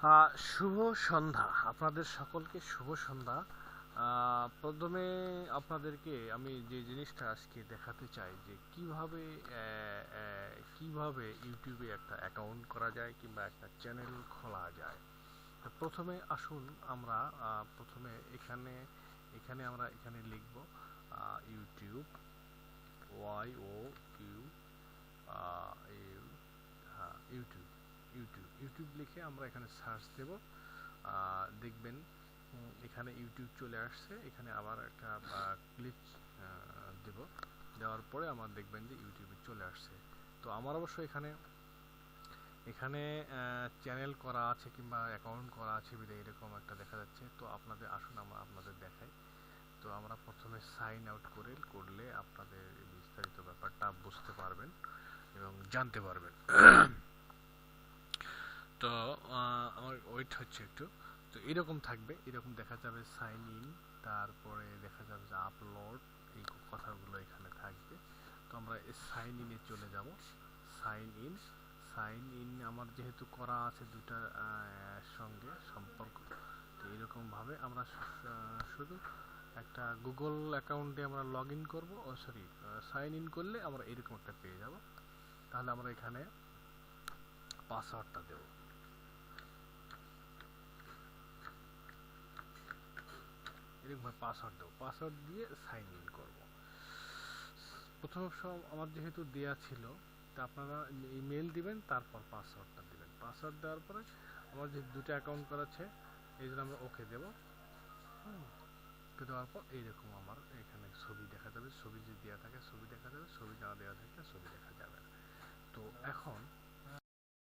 শুভ সন্ধ্যা, আপনাদের সকলকে শুভ সন্ধ্যা। প্রথমে আপনাদেরকে আমি যে জিনিসটা আজকে দেখাতে চাই যে কিভাবে ইউটিউবে একটা অ্যাকাউন্ট করা যায় কিংবা একটা চ্যানেল খোলা যায়। তো প্রথমে আসুন আমরা প্রথমে এখানে এখানে আমরা এখানে লিখব YouTube, Y O U U হ্যাঁ ইউটিউব। ইউটিউব লিখে আমরা এখানে সার্চ দেব, দেখবেন এখানে ইউটিউব চলে আসছে। এখানে আবার একটা ক্লিক দেব, দেওয়ার পরে আমার দেখবেন যে ইউটিউবে চলে আসছে। তো আমার অবশ্য এখানে এখানে চ্যানেল করা আছে কিংবা অ্যাকাউন্ট করা আছে বিধায় এরকম একটা দেখা যাচ্ছে। তো আপনাদের আসুন আমরা আপনাদের দেখাই। তো আমরা প্রথমে সাইন আউট করলে আপনাদের বিস্তারিত ব্যাপারটা বুঝতে পারবেন এবং জানতে পারবেন। তো আমার ওয়েট হচ্ছে একটু। তো এরকম থাকবে, এরকম দেখা যাবে সাইন ইন, তারপরে দেখা যাবে যে আপলোড, এই কথাগুলো এখানে থাকবে। তো আমরা সাইন ইনে চলে যাব। সাইন ইন আমার যেহেতু করা আছে দুটার সঙ্গে সম্পর্ক, তো এরকমভাবে আমরা শুধু একটা গুগল অ্যাকাউন্টে আমরা লগ ইন করবো, সাইন ইন করলে আমরা এরকম একটা পেয়ে যাব। তাহলে আমরা এখানে পাসওয়ার্ডটা দেব। এরকমভাবে পাসওয়ার্ড দেবো, পাসওয়ার্ড দিয়ে সাইন ইন করব। প্রথম সব আমার যেহেতু দেয়া ছিল, তা আপনারা ইমেল দিবেন, তারপর পাসওয়ার্ডটা দিবেন। পাসওয়ার্ড দেওয়ার পরে আমার যে দুটো অ্যাকাউন্ট করা আছে, এই জন্য আমরা ওকে দেবো। ওকে দেওয়ার পর এইরকম আমার এখানে ছবি দেখা যাবে, ছবি যদি দেওয়া থাকে ছবি দেখা যাবে, ছবি না দেওয়া থাকলে ছবি দেখা যাবে না। তো এখন